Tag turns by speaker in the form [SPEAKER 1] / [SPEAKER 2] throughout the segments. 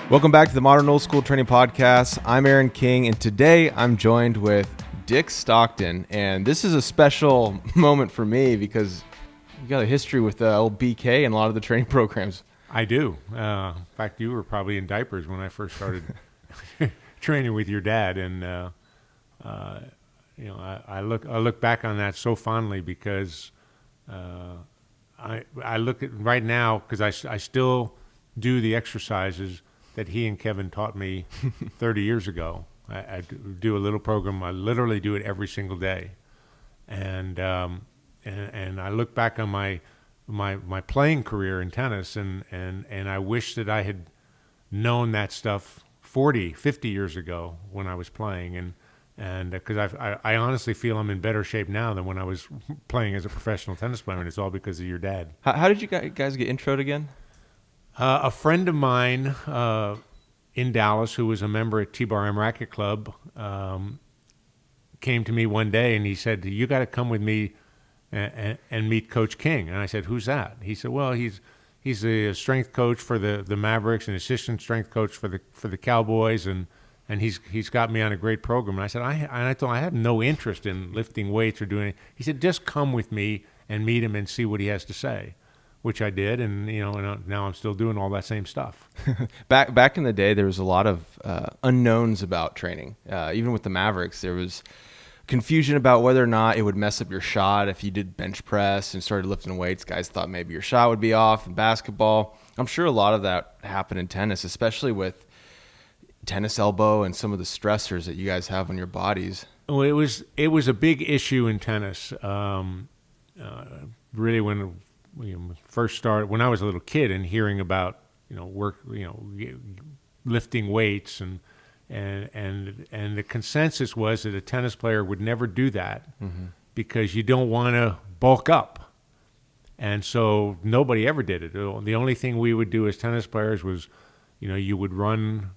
[SPEAKER 1] Welcome back to the Modern Old School Training Podcast. I'm Aaron King, and today I'm joined with Dick Stockton. And this is a special moment for me because you got a history with old BK and a lot of the training programs.
[SPEAKER 2] I do. In fact, you were probably in diapers when I first started training with your dad, and I look back on that so fondly because I look at right now because I still do the exercises that he and Kevin taught me 30 years ago. I do a little program. I literally do it every single day, and I look back on my playing career in tennis, and I wish that I had known that stuff 40, 50 years ago when I was playing, and because I honestly feel I'm in better shape now than when I was playing as a professional tennis player, and it's all because of your dad.
[SPEAKER 1] How did you guys get introed again?
[SPEAKER 2] A friend of mine in Dallas, who was a member at T-Bar-M Racket Club, came to me one day and he said, "You got to come with me and meet Coach King." And I said, "Who's that?" He said, "Well, he's a strength coach for the Mavericks and assistant strength coach for the Cowboys, and he's got me on a great program." And I said, I told him I have no interest in lifting weights or doing anything. He said, "Just come with me and meet him and see what he has to say." Which I did, and now I'm still doing all that same stuff.
[SPEAKER 1] Back in the day, there was a lot of unknowns about training. Even with the Mavericks, there was confusion about whether or not it would mess up your shot if you did bench press and started lifting weights. Guys thought maybe your shot would be off. In basketball, I'm sure a lot of that happened in tennis, especially with tennis elbow and some of the stressors that you guys have on your bodies.
[SPEAKER 2] Well, it was a big issue in tennis. Really, when we first started, when I was a little kid, and hearing about lifting weights, and the consensus was that a tennis player would never do that because you don't want to bulk up, and so nobody ever did it. The only thing we would do as tennis players was, you would run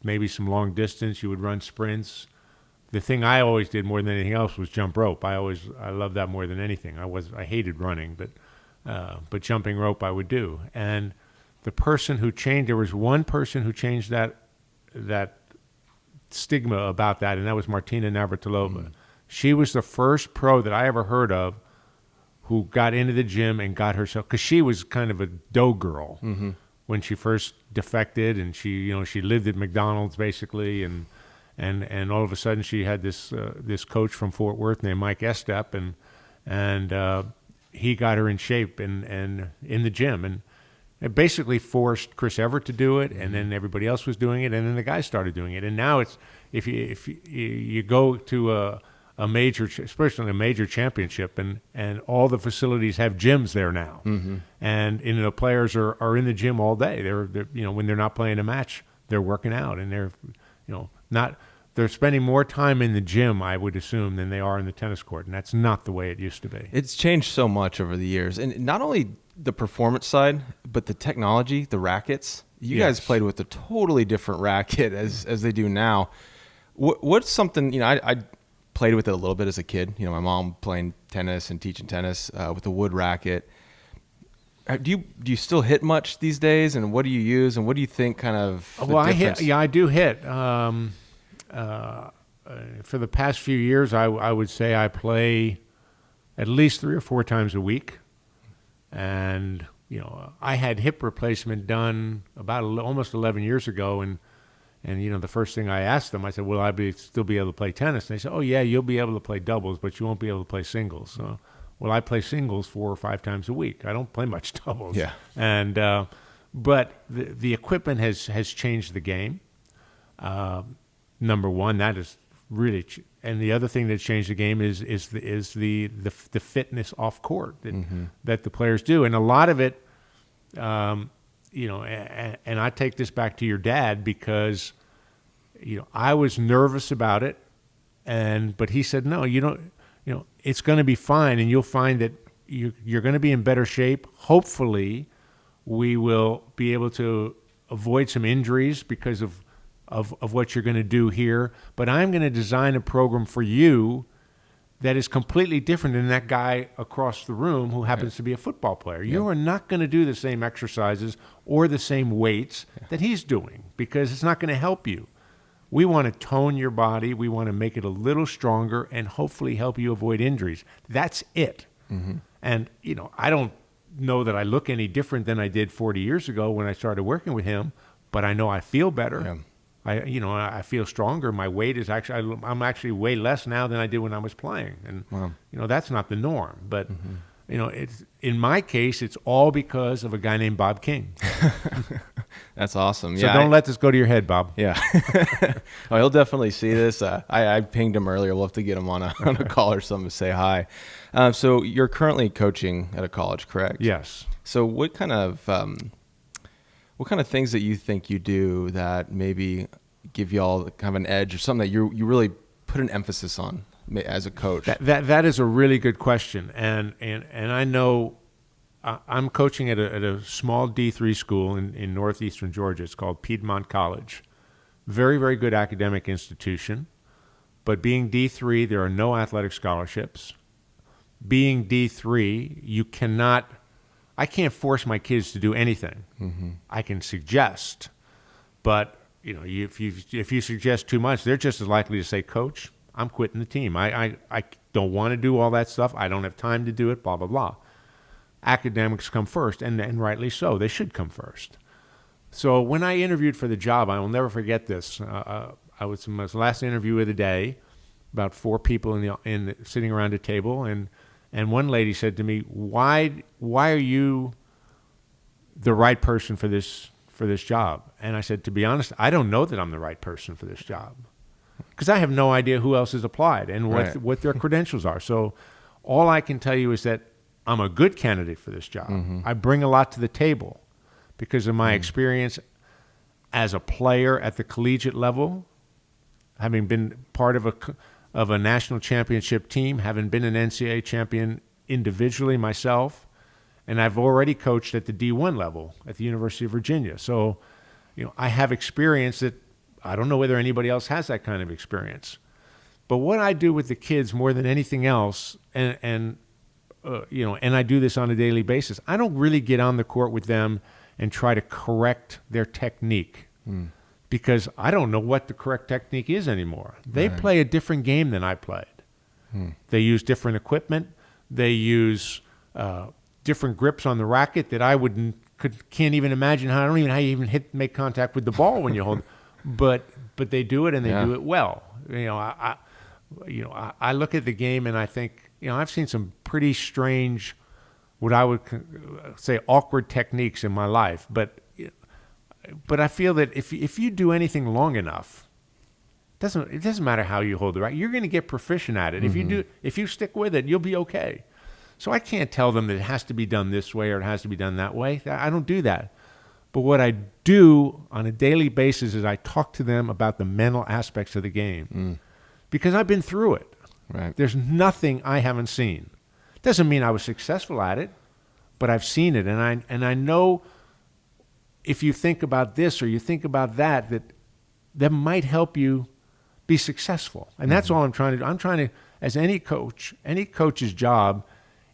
[SPEAKER 2] maybe some long distance, you would run sprints. The thing I always did more than anything else was jump rope. I loved that more than anything. I hated running, but jumping rope I would do. And there was one person who changed that stigma about that, and that was Martina Navratilova. She was the first pro that I ever heard of who got into the gym and got herself, because she was kind of a dough girl when she first defected, and she lived at McDonald's basically, and all of a sudden she had this coach from Fort Worth named Mike Estep, and he got her in shape and in the gym, and it basically forced Chris Evert to do it, and then everybody else was doing it, and then the guys started doing it. And now it's if you go to a major, especially a major championship, and all the facilities have gyms there now, and players are in the gym all day. They're when they're not playing a match, they're working out, and they're spending more time in the gym, I would assume, than they are in the tennis court, and that's not the way it used to be.
[SPEAKER 1] It's changed so much over the years, and not only the performance side, but the technology, the rackets. You guys played with a totally different racket as they do now. What's something, I played with it a little bit as a kid. My mom playing tennis and teaching tennis with a wood racket. Do you still hit much these days, and what do you use, and what do you think kind of the difference?
[SPEAKER 2] I do hit. For the past few years, I would say I play at least 3 or 4 times a week, and I had hip replacement done about almost 11 years ago, and the first thing I asked them, I said, "Will I still be able to play tennis?" And they said, "Oh yeah, you'll be able to play doubles, but you won't be able to play singles." So, well, I play singles 4 or 5 times a week. I don't play much doubles.
[SPEAKER 1] Yeah,
[SPEAKER 2] and but the equipment has changed the game. Number one, that is really, and the other thing that's changed the game is the fitness off court that the players do, and a lot of it, and I take this back to your dad because, I was nervous about it, but he said, "No, you don't, it's going to be fine, and you'll find that you're going to be in better shape. Hopefully, we will be able to avoid some injuries because of what you're going to do here, but I'm going to design a program for you that is completely different than that guy across the room who happens to be a football player. You are not going to do the same exercises or the same weights that he's doing because it's not going to help you. We want to tone your body. We want to make it a little stronger and hopefully help you avoid injuries. That's it. Mm-hmm. And, I don't know that I look any different than I did 40 years ago when I started working with him, but I know I feel better. Yeah. I feel stronger. My weight is I'm actually way less now than I did when I was playing. And, that's not the norm. But, it's in my case, it's all because of a guy named Bob King.
[SPEAKER 1] That's awesome.
[SPEAKER 2] So don't let this go to your head, Bob.
[SPEAKER 1] Yeah. Oh, he'll definitely see this. I pinged him earlier. We'll have to get him on a call or something to say hi. So you're currently coaching at a college, correct?
[SPEAKER 2] Yes.
[SPEAKER 1] So what kind of things that you think you do that maybe give you all kind of an edge or something that you really put an emphasis on as a coach?
[SPEAKER 2] That is a really good question. And I know I'm coaching at a small D3 school in northeastern Georgia. It's called Piedmont College. Very, very good academic institution. But being D3, there are no athletic scholarships. Being D3, I can't force my kids to do anything. Mm-hmm. I can suggest, but if you suggest too much, they're just as likely to say, "Coach, I'm quitting the team. I don't want to do all that stuff. I don't have time to do it." Blah blah blah. Academics come first, and rightly so. They should come first. So when I interviewed for the job, I will never forget this. I was in my last interview of the day. About 4 people sitting around a table, and one lady said to me, "Why are you the right person for this job?" And I said, "To be honest, I don't know that I'm the right person for this job because I have no idea who else has applied and what their credentials are. So all I can tell you is that I'm a good candidate for this job. Mm-hmm. I bring a lot to the table because of my experience as a player at the collegiate level, having been part of a national championship team, having been an NCAA champion individually myself, and I've already coached at the D1 level at the University of Virginia. So, I have experience that I don't know whether anybody else has that kind of experience. But what I do with the kids more than anything else, and I do this on a daily basis, I don't really get on the court with them and try to correct their technique. Because I don't know what the correct technique is anymore. They play a different game than I played. They use different equipment. They use different grips on the racket that I can't even imagine how. I don't even know how you even make contact with the ball when you hold it. But they do it, and they do it well. I look at the game and I think, I've seen some pretty strange, what I would say awkward techniques in my life, but I feel that if you do anything long enough, it doesn't matter how you hold the racket. You're going to get proficient at it. Mm-hmm. If you stick with it, you'll be okay. So I can't tell them that it has to be done this way or it has to be done that way. I don't do that. But what I do on a daily basis is I talk to them about the mental aspects of the game because I've been through it.
[SPEAKER 1] Right.
[SPEAKER 2] There's nothing I haven't seen. Doesn't mean I was successful at it, but I've seen it, and I know. If you think about this or you think about that might help you be successful. And that's all I'm trying to do. I'm trying to, as any coach's job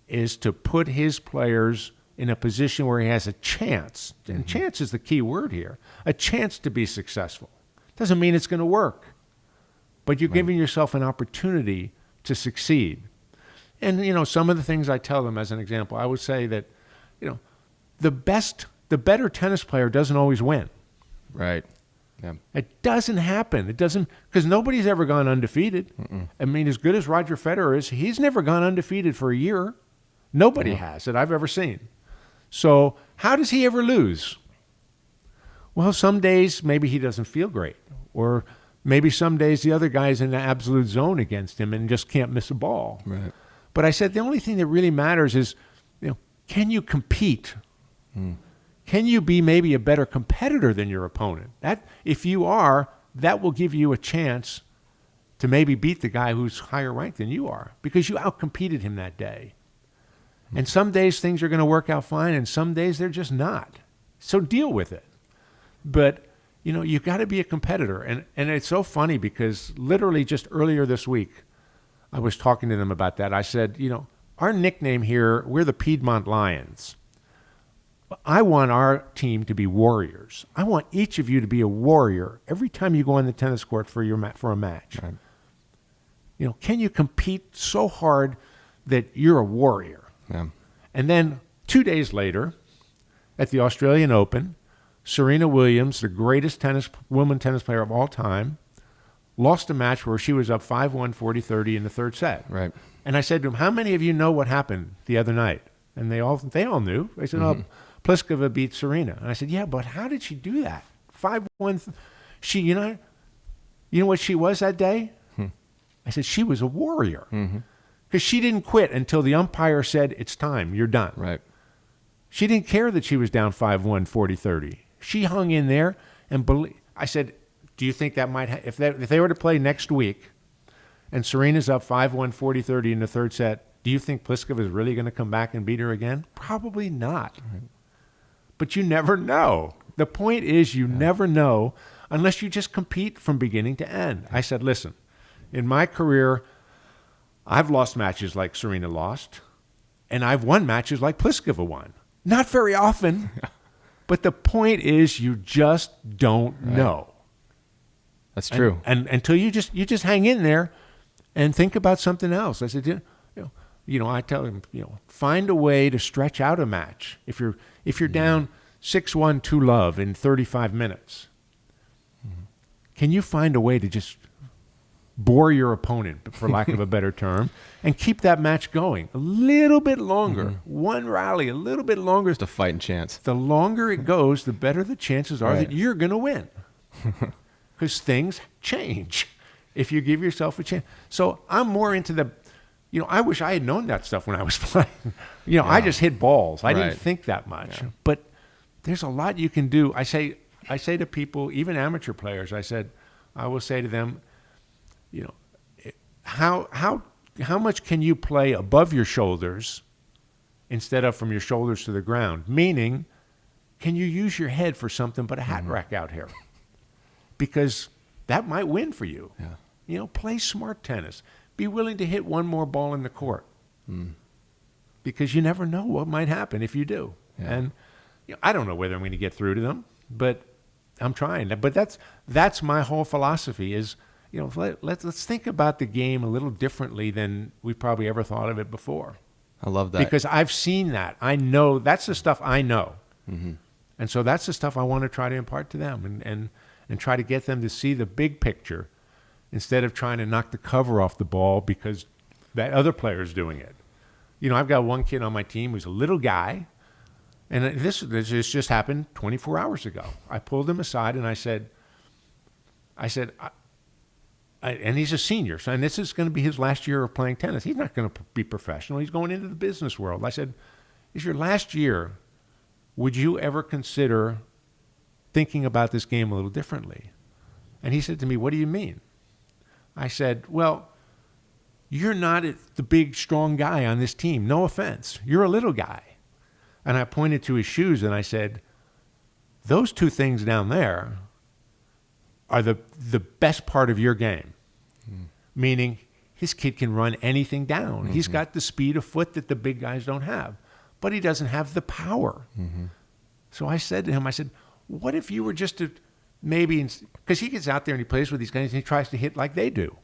[SPEAKER 2] is to put his players in a position where he has a chance, and chance is the key word here, a chance to be successful. Doesn't mean it's going to work, but you're giving yourself an opportunity to succeed. And, some of the things I tell them as an example, I would say that, the better tennis player doesn't always win.
[SPEAKER 1] Right. Yeah.
[SPEAKER 2] It doesn't happen. It doesn't, because nobody's ever gone undefeated. Mm-mm. I mean, as good as Roger Federer is, he's never gone undefeated for a year. Nobody has that I've ever seen. So how does he ever lose? Well, some days maybe he doesn't feel great, or maybe some days the other guy's in the absolute zone against him and just can't miss a ball.
[SPEAKER 1] Right.
[SPEAKER 2] But I said the only thing that really matters is, can you compete? Can you be maybe a better competitor than your opponent? That, if you are, that will give you a chance to maybe beat the guy who's higher ranked than you are because you outcompeted him that day. And some days things are going to work out fine, and some days they're just not. So deal with it. But, you've got to be a competitor. And it's so funny because literally just earlier this week, I was talking to them about that. I said, our nickname here, we're the Piedmont Lions. I want our team to be warriors. I want each of you to be a warrior every time you go on the tennis court for a match. Right. Can you compete so hard that you're a warrior?
[SPEAKER 1] Yeah.
[SPEAKER 2] And then 2 days later, at the Australian Open, Serena Williams, the greatest woman tennis player of all time, lost a match where she was up 5-1, 40-30 in the third set.
[SPEAKER 1] Right.
[SPEAKER 2] And I said to them, how many of you know what happened the other night? And they all knew. They said, oh, Pliskova beat Serena. And I said, yeah, but how did she do that? 5-1. She, you know what she was that day? I said, she was a warrior. Because she didn't quit until the umpire said, it's time, you're done.
[SPEAKER 1] Right.
[SPEAKER 2] She didn't care that she was down 5-1, 40-30. She hung in there and I said, do you think that might if they were to play next week and Serena's up 5-1, 40-30 in the third set, do you think Pliskova is really going to come back and beat her again? Probably not. Right. But you never know. The point is you never know unless you just compete from beginning to end. I said, listen, in my career, I've lost matches like Serena lost, and I've won matches like Pliskova won. Not very often, but the point is you just don't know.
[SPEAKER 1] That's true.
[SPEAKER 2] And until you just hang in there and think about something else. I said, I tell him, find a way to stretch out a match. If you're down 6-1 to love in 35 minutes, can you find a way to just bore your opponent, for lack of a better term, and keep that match going a little bit longer? One rally, a little bit longer.
[SPEAKER 1] Just a fighting chance.
[SPEAKER 2] The longer it goes, the better the chances are that you're going to win. Because things change if you give yourself a chance. So I'm more into the, I wish I had known that stuff when I was playing. I just hit balls. I didn't think that much. Yeah. But there's a lot you can do. I say to people, even amateur players, I will say to them, how much can you play above your shoulders instead of from your shoulders to the ground? Meaning, can you use your head for something but a hat rack out here? Because that might win for you. Yeah. Play smart tennis. Be willing to hit one more ball in the court. Because you never know what might happen if you do. Yeah. And I don't know whether I'm going to get through to them, but I'm trying. But that's my whole philosophy is, let's think about the game a little differently than we probably ever thought of it before.
[SPEAKER 1] I love that.
[SPEAKER 2] Because I've seen that. I know that's the stuff I know. And so that's the stuff I want to try to impart to them and try to get them to see the big picture instead of trying to knock the cover off the ball because that other player's doing it. I've got one kid on my team who's a little guy, and this just happened 24 hours ago. I pulled him aside and I said, and he's a senior, and this is going to be his last year of playing tennis. He's not going to be professional. He's going into the business world. I said, it's your last year. Would you ever consider thinking about this game a little differently? And he said to me, what do you mean? I said, well, you're not the big, strong guy on this team. No offense. You're a little guy. And I pointed to his shoes and I said, those two things down there are the best part of your game. Meaning his kid can run anything down. He's got the speed of foot that the big guys don't have, but he doesn't have the power. So I said to him, what if you were just to maybe, because he gets out there and he plays with these guys and he tries to hit like they do.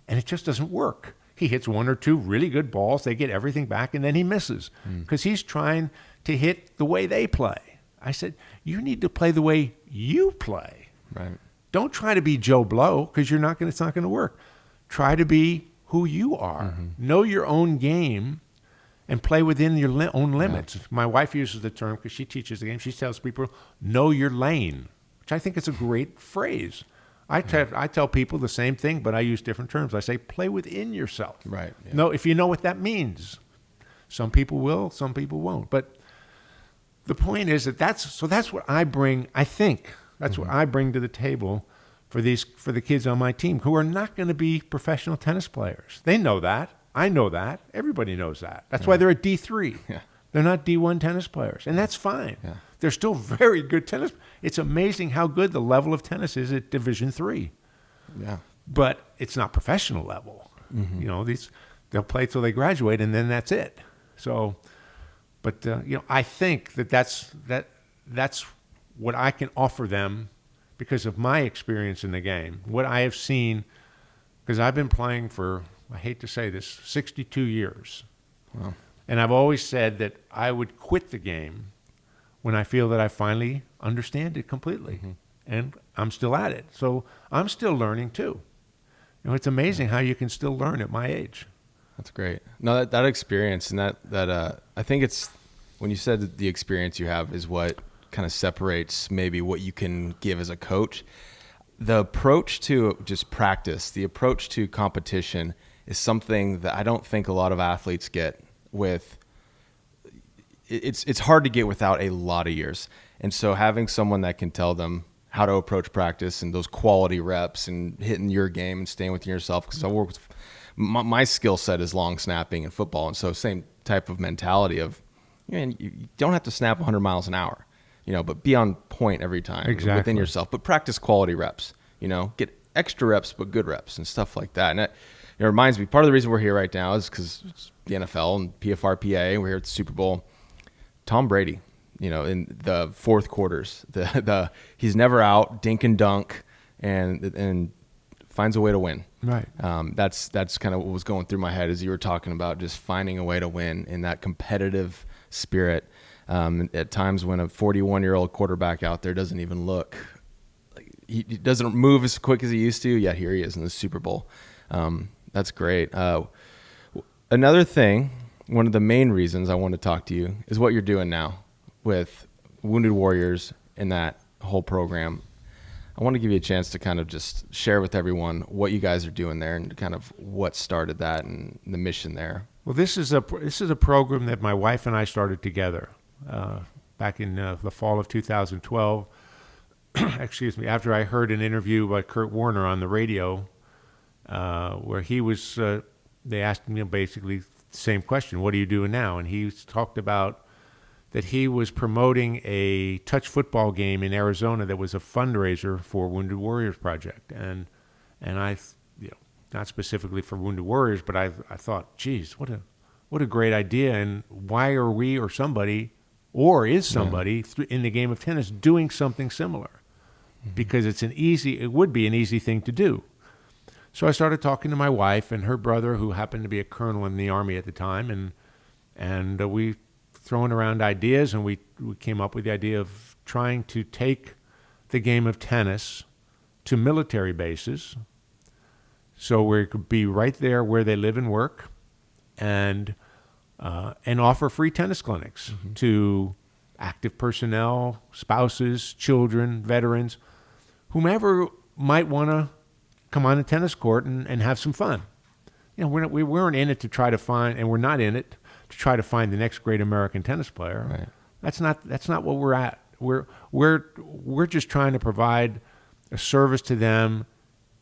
[SPEAKER 2] And it just doesn't work. He hits one or two really good balls, they get everything back, and then he misses because he's trying to hit the way they play. I said, you need to play the way you play.
[SPEAKER 1] Right.
[SPEAKER 2] Don't try to be Joe Blow because it's not going to work. Try to be who you are. Know your own game and play within your own limits. Yeah. My wife uses the term because she teaches the game. She tells people, know your lane, which I think is a great phrase. I tell people the same thing, but I use different terms. I say, play within yourself.
[SPEAKER 1] Right. Yeah.
[SPEAKER 2] No, if you know what that means. Some people will, some people won't. But the point is that's what I bring, I think. That's what I bring to the table for the kids on my team who are not going to be professional tennis players. They know that. I know that. Everybody knows that. That's why they're at D3. Yeah. They're not D1 tennis players, and that's fine. Yeah. They're still very good tennis. It's amazing how good the level of tennis is at Division III.
[SPEAKER 1] Yeah.
[SPEAKER 2] But it's not professional level. You know, they'll play till they graduate, and then that's it. So, but you know, I think that's what I can offer them because of my experience in the game, what I have seen, because I've been playing for, I hate to say this, 62 years.
[SPEAKER 1] Wow.
[SPEAKER 2] And I've always said that I would quit the game when I feel that I finally understand it completely. And I'm still at it. So I'm still learning too. You know, it's amazing how you can still learn at my age.
[SPEAKER 1] That's great. No, that experience and that I think it's when you said that the experience you have is what kind of separates maybe what you can give as a coach. The approach to just practice, the approach to competition is something that I don't think a lot of athletes get with. It's hard to get without a lot of years. And so having someone that can tell them how to approach practice and those quality reps and hitting your game and staying within yourself, because I work with my skill set is long snapping and football. And so same type of mentality of, you don't have to snap 100 miles an hour, but be on point every time within yourself, but practice quality reps, get extra reps, but good reps and stuff like that. And it reminds me, part of the reason we're here right now is because it's the NFL and PFRPA, and we're here at the Super Bowl. Tom Brady, in the fourth quarters, he's never out, dink and dunk, and finds a way to win.
[SPEAKER 2] Right.
[SPEAKER 1] That's kind of what was going through my head as you were talking about just finding a way to win in that competitive spirit. At times when a 41-year-old quarterback out there doesn't even look, like he doesn't move as quick as he used to, yet here he is in the Super Bowl. That's great. Another thing, one of the main reasons I want to talk to you is what you're doing now with Wounded Warriors and that whole program. I want to give you a chance to kind of just share with everyone what you guys are doing there and kind of what started that and the mission there.
[SPEAKER 2] Well, this is a program that my wife and I started together back in the fall of 2012. Excuse me. After I heard an interview by Kurt Warner on the radio, where he was, they asked me basically the same question: "What are you doing now?" And he talked about that he was promoting a touch football game in Arizona that was a fundraiser for Wounded Warriors Project. And I, not specifically for Wounded Warriors, but I thought, geez, what a great idea. And why are we or somebody, or is somebody in the game of tennis doing something similar? Because it would be an easy thing to do. So I started talking to my wife and her brother, who happened to be a colonel in the Army at the time, and we throwing around ideas, and we came up with the idea of trying to take the game of tennis to military bases, so we could be right there where they live and work, and offer free tennis clinics to active personnel, spouses, children, veterans, whomever might want to come on a tennis court and have some fun. We weren't in it to try to find, and we're not in it to try to find the next great American tennis player.
[SPEAKER 1] Right.
[SPEAKER 2] That's not what we're at. We're just trying to provide a service to them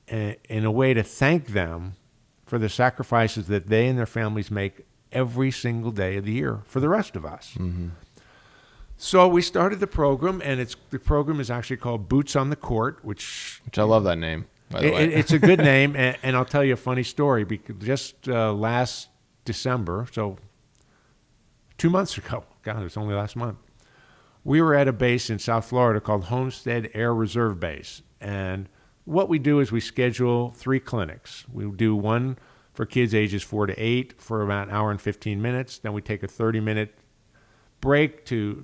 [SPEAKER 2] in a way to thank them for the sacrifices that they and their families make every single day of the year for the rest of us. Mm-hmm. So we started the program, and the program is actually called Boots on the Court, which
[SPEAKER 1] I love that name, by the way.
[SPEAKER 2] It's a good name, and I'll tell you a funny story. Because just last December, so 2 months ago, God, it's only last month, we were at a base in South Florida called Homestead Air Reserve Base. And what we do is we schedule 3 clinics. We do one for kids ages 4 to 8 for about an hour and 15 minutes. Then we take a 30-minute break to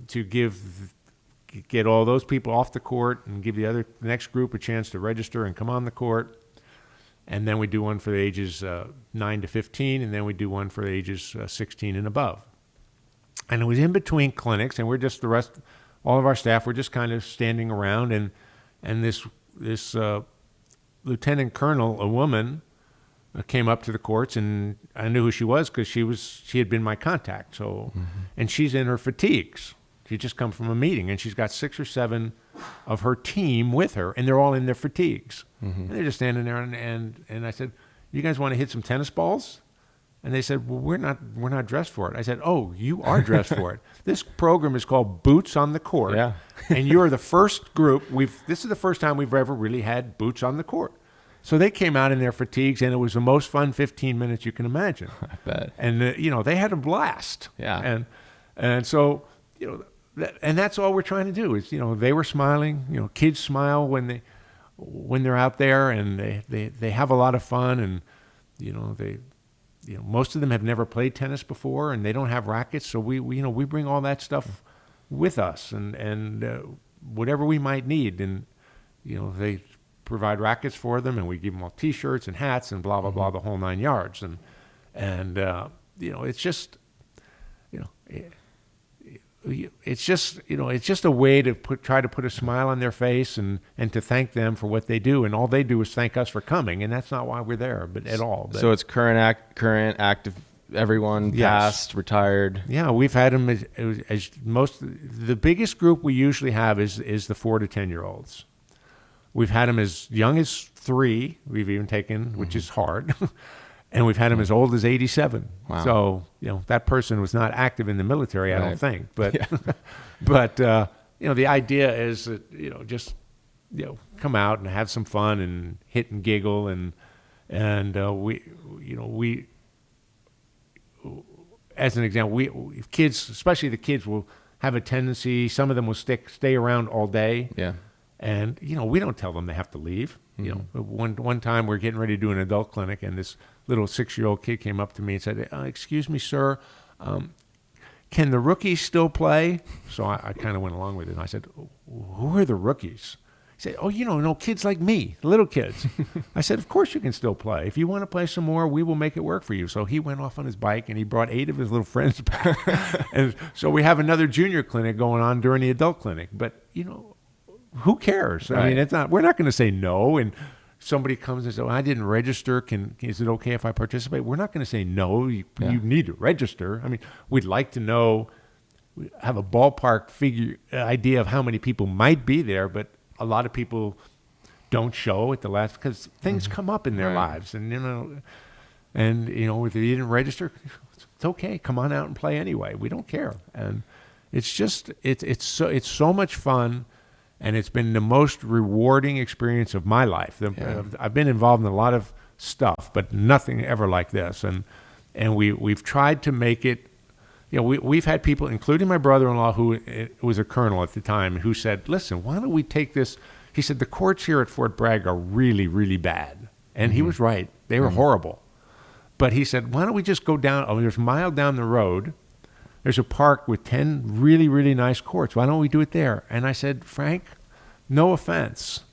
[SPEAKER 2] get all those people off the court and give the next group a chance to register and come on the court. And then we do one for the ages 9 to 15, and then we do one for the ages 16 and above. And it was in between clinics, and we're just all of our staff were just kind of standing around, and this lieutenant colonel, a woman, came up to the courts, and I knew who she was because she had been my contact. So, and she's in her fatigues. She just come from a meeting, and she's got 6 or 7 of her team with her, and they're all in their fatigues. And they're just standing there, and I said, "You guys want to hit some tennis balls?" And they said, "Well, we're not dressed for it." I said, "Oh, you are dressed for it. This program is called Boots on the Court, and you're the first group. This is the first time we've ever really had boots on the court. So they came out in their fatigues, and it was the most fun 15 minutes you can imagine.
[SPEAKER 1] I bet.
[SPEAKER 2] And they had a blast.
[SPEAKER 1] Yeah.
[SPEAKER 2] And so and that's all we're trying to do is they were smiling. Kids smile when they're out there, and they have a lot of fun, and most of them have never played tennis before, and they don't have rackets. So we bring all that stuff with us, and whatever we might need, and they provide rackets for them, and we give them all T-shirts and hats and blah blah blah, the whole 9 yards, and it's just it's just a way to try to put a smile on their face and to thank them for what they do, and all they do is thank us for coming, and that's not why we're there, but at all. But,
[SPEAKER 1] so it's current active, everyone,
[SPEAKER 2] yes.
[SPEAKER 1] Past, retired.
[SPEAKER 2] Yeah, we've had them as most. The biggest group we usually have is the 4 to 10-year-olds. We've had them as young as 3. We've even taken, which is hard. And we've had him as old as 87.
[SPEAKER 1] Wow.
[SPEAKER 2] So, that person was not active in the military, I don't think. But,
[SPEAKER 1] Yeah.
[SPEAKER 2] but the idea is that, just, come out and have some fun and hit and giggle. And we, as an example, kids, especially the kids, will have a tendency, some of them will stay around all day.
[SPEAKER 1] Yeah.
[SPEAKER 2] And, we don't tell them they have to leave. One time we're getting ready to do an adult clinic, and this little 6-year-old kid came up to me and said, excuse me, sir, can the rookies still play? So I kind of went along with it. And I said, who are the rookies? He said, kids like me, little kids. I said, of course you can still play. If you want to play some more, we will make it work for you. So he went off on his bike, and he brought 8 of his little friends back. And so we have another junior clinic going on during the adult clinic. But, who cares?
[SPEAKER 1] Right.
[SPEAKER 2] I mean, we're not going to say no. And somebody comes and says, I didn't register. Is it okay if I participate? We're not going to say no. You need to register. I mean, we'd like to know, have a ballpark idea of how many people might be there, but a lot of people don't show at the last, because things come up in their lives. And, if they didn't register, it's okay. Come on out and play anyway. We don't care. And it's just, it's so much fun. And it's been the most rewarding experience of my life. I've been involved in a lot of stuff, but nothing ever like this. And we've tried to make it. We've had people, including my brother-in-law, who was a colonel at the time, who said, "Listen, why don't we take this?" He said, "The courts here at Fort Bragg are really, really bad," and he was right. They were horrible. But he said, "Why don't we just go down? There's a mile down the road. There's a park with 10 really, really nice courts. Why don't we do it there?" And I said, "Frank, no offense,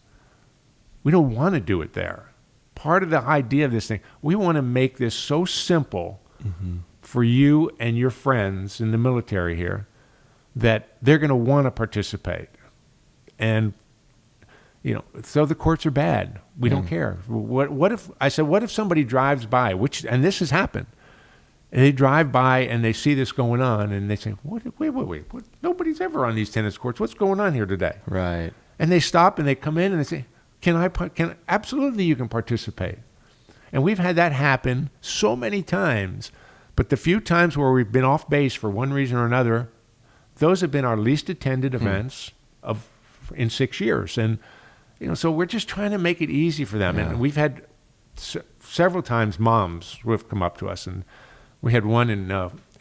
[SPEAKER 2] we don't want to do it there. Part of the idea of this thing, we want to make this so simple for you and your friends in the military here that they're going to want to participate. And, so the courts are bad. We don't care. What if somebody drives by, and this has happened, and they drive by and they see this going on, and they say, wait, nobody's ever on these tennis courts. What's going on here today?"
[SPEAKER 1] Right.
[SPEAKER 2] And they stop and they come in and they say, absolutely you can participate. And we've had that happen so many times, but the few times where we've been off base for one reason or another, those have been our least attended events in 6 years. And, so we're just trying to make it easy for them. Yeah. And we've had several times moms who have come up to us, and we had one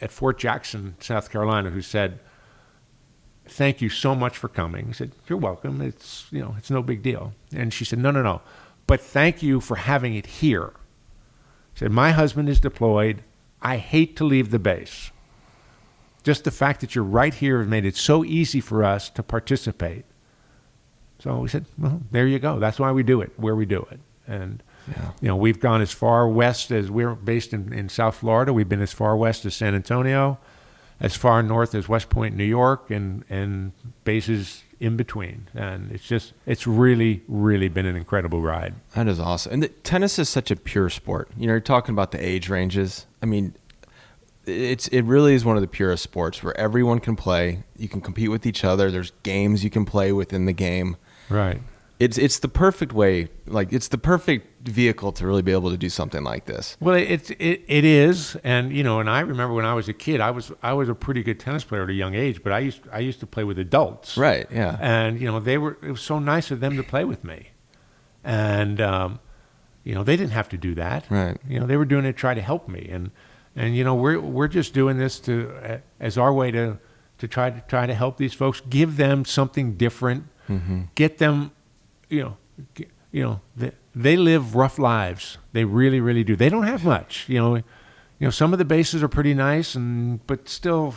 [SPEAKER 2] at Fort Jackson, South Carolina, who said, "Thank you so much for coming." I said, "You're welcome. It's no big deal." And she said, No. But thank you for having it here. She said, "My husband is deployed. I hate to leave the base. Just the fact that you're right here has made it so easy for us to participate." So we said, well, there you go. That's why we do it, where we do it. And, we've gone as far west as we're based in South Florida. We've been as far west as San Antonio, as far north as West Point, New York, and bases in between. And it's really, really been an incredible ride.
[SPEAKER 1] That is awesome. And tennis is such a pure sport. You're talking about the age ranges. I mean, it really is one of the purest sports where everyone can play. You can compete with each other. There's games you can play within the game.
[SPEAKER 2] Right.
[SPEAKER 1] It's the perfect way, it's the perfect vehicle to really be able to do something like this.
[SPEAKER 2] Well, it is, and and I remember when I was a kid, I was a pretty good tennis player at a young age, but I used to play with adults.
[SPEAKER 1] Right. Yeah.
[SPEAKER 2] And it was so nice of them to play with me, and they didn't have to do that.
[SPEAKER 1] Right.
[SPEAKER 2] They were doing it to try to help me, and we're just doing this as our way to try to help these folks, give them something different, get them, they live rough lives. They really, really do. They don't have much. Some of the bases are pretty nice, but still,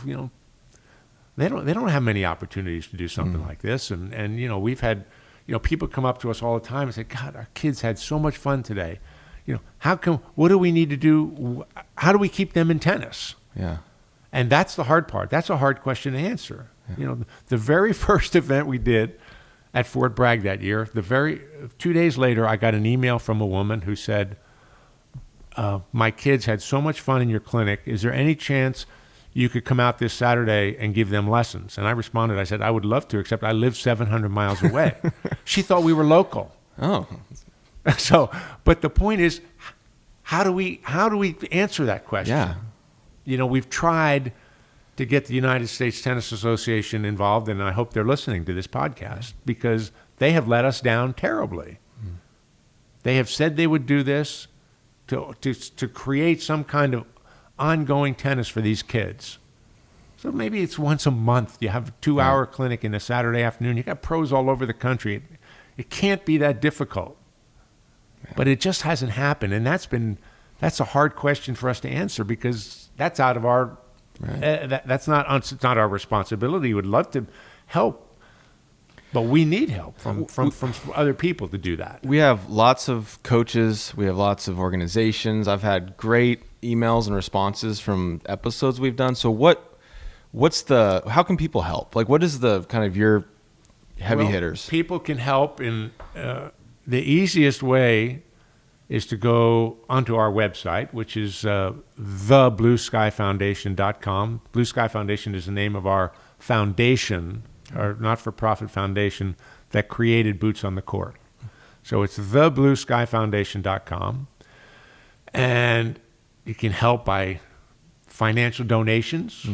[SPEAKER 2] they don't have many opportunities to do something like this. And we've had, people come up to us all the time and say, God, our kids had so much fun today. What do we need to do? How do we keep them in tennis?
[SPEAKER 1] Yeah.
[SPEAKER 2] And that's the hard part. That's a hard question to answer. Yeah. The very first event we did at Fort Bragg that year, 2 days later, I got an email from a woman who said, my kids had so much fun in your clinic. Is there any chance you could come out this Saturday and give them lessons? And I responded, I said, I would love to, except I live 700 miles away. She thought we were local.
[SPEAKER 1] Oh.
[SPEAKER 2] So, but the point is, how do we answer that question?
[SPEAKER 1] Yeah.
[SPEAKER 2] We've tried to get the United States Tennis Association involved, and I hope they're listening to this podcast, because they have let us down terribly. They have said they would do this to create some kind of ongoing tennis for these kids. So maybe it's once a month. You have a 2-hour clinic in a Saturday afternoon. You got pros all over the country. It can't be that difficult. Yeah. But it just hasn't happened, and that's a hard question for us to answer, because that's out of our it's not our responsibility. We would love to help, but we need help from other people to do that.
[SPEAKER 1] We have lots of coaches. We have lots of organizations. I've had great emails and responses from episodes we've done. So how can people help? Like, what is the kind of your heavy hitters?
[SPEAKER 2] People can help in the easiest way is to go onto our website, which is theblueskyfoundation.com. Blue Sky Foundation is the name of our foundation, our not-for-profit foundation that created Boots on the Court. So it's theblueskyfoundation.com. And you can help by financial donations.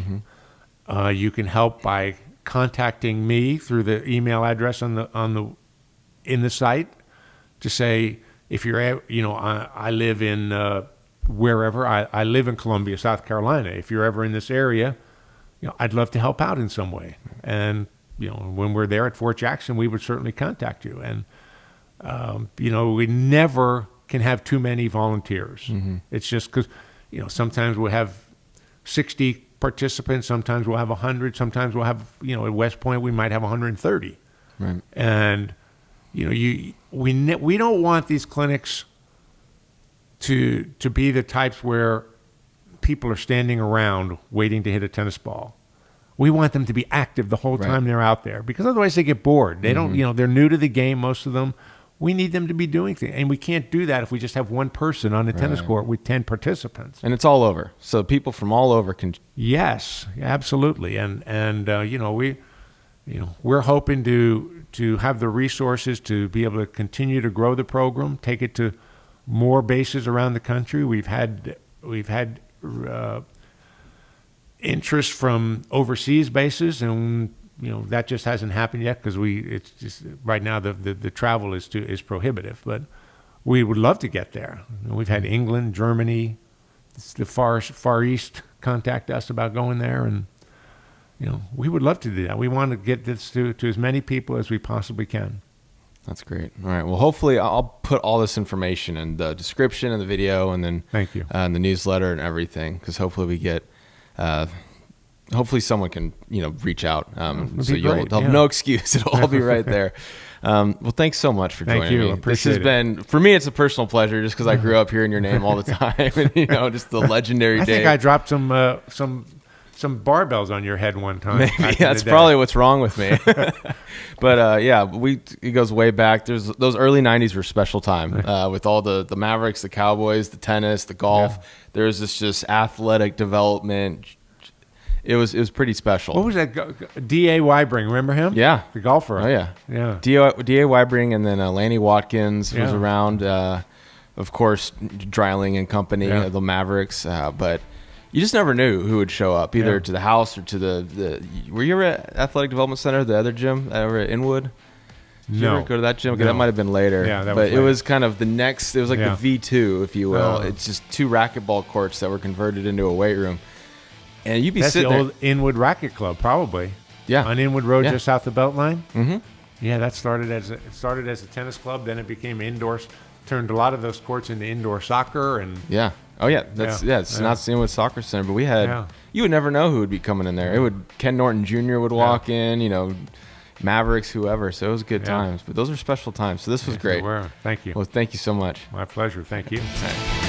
[SPEAKER 2] You can help by contacting me through the email address in the site to say, if you're, I live in wherever. I live in Columbia, South Carolina. If you're ever in this area, I'd love to help out in some way. And when we're there at Fort Jackson, we would certainly contact you. And we never can have too many volunteers. It's just because sometimes we'll have 60 participants, sometimes we'll have 100, sometimes we'll have at West Point we might have 130.
[SPEAKER 1] Right.
[SPEAKER 2] And we don't want these clinics to be the types where people are standing around waiting to hit a tennis ball. We want them to be active the whole time they're out there, because otherwise they get bored. They don't, they're new to the game, most of them. We need them to be doing things, and we can't do that if we just have one person on the tennis court with 10 participants.
[SPEAKER 1] And it's all over, so people from all over can.
[SPEAKER 2] Yes, absolutely, and we're hoping to have the resources to be able to continue to grow the program, take it to more bases around the country. We've had interest from overseas bases, and that just hasn't happened yet because it's just right now the travel is prohibitive. But we would love to get there. We've had England, Germany, the Far East contact us about going there, and we would love to do that. We want to get this to as many people as we possibly can.
[SPEAKER 1] That's great. All right. Well, hopefully I'll put all this information in the description and the video, and then
[SPEAKER 2] thank you,
[SPEAKER 1] and the newsletter and everything, because hopefully we get. Hopefully someone can reach out. So you'll have no excuse. It'll all be right there. Well, thanks so much for joining me. This has been, for me, it's a personal pleasure just because I grew up hearing your name all the time, and just the legendary
[SPEAKER 2] I
[SPEAKER 1] Dave.
[SPEAKER 2] think I dropped some barbells on your head one time.
[SPEAKER 1] Maybe that's probably what's wrong with me. But it goes way back. Those early '90s were special time with all the Mavericks, the Cowboys, the tennis, the golf. Yeah. There was this just athletic development. It was pretty special.
[SPEAKER 2] What was that? D.A. Wybring, remember him?
[SPEAKER 1] Yeah.
[SPEAKER 2] The golfer.
[SPEAKER 1] Oh, yeah.
[SPEAKER 2] Yeah.
[SPEAKER 1] D.A. Wybring, and then Lanny Watkins was around. Of course, Dreiling and company, the Mavericks. But you just never knew who would show up, either to the house or to the were you ever at Athletic Development Center, the other gym over at Inwood? Did you ever go to that gym? Okay,
[SPEAKER 2] No.
[SPEAKER 1] that might have been later.
[SPEAKER 2] Yeah, that
[SPEAKER 1] but
[SPEAKER 2] was
[SPEAKER 1] it
[SPEAKER 2] later.
[SPEAKER 1] was kind of the next. It was like
[SPEAKER 2] Yeah.
[SPEAKER 1] the V2, if you will.
[SPEAKER 2] Oh.
[SPEAKER 1] It's just 2 racquetball courts that were converted into a weight room, and you'd be
[SPEAKER 2] That's the
[SPEAKER 1] sitting there.
[SPEAKER 2] old Inwood Racket Club, probably.
[SPEAKER 1] Yeah.
[SPEAKER 2] On Inwood Road,
[SPEAKER 1] Yeah.
[SPEAKER 2] just south of Beltline.
[SPEAKER 1] Mm-hmm.
[SPEAKER 2] Yeah, that started as a tennis club. Then it became indoors. Turned a lot of those courts into indoor soccer, and
[SPEAKER 1] Yeah. Oh yeah. That's
[SPEAKER 2] Yeah.
[SPEAKER 1] It's
[SPEAKER 2] Yeah.
[SPEAKER 1] not seen with Soccer Center, but we had.
[SPEAKER 2] Yeah.
[SPEAKER 1] You would never know who would be coming in there. It would Ken Norton Jr. would walk in. Mavericks, whoever. So it was good
[SPEAKER 2] Yeah.
[SPEAKER 1] times. But those were special times. So this was
[SPEAKER 2] Yes,
[SPEAKER 1] great.
[SPEAKER 2] they were. Thank you.
[SPEAKER 1] Well, thank you so much.
[SPEAKER 2] My pleasure. Thank you.
[SPEAKER 1] All right.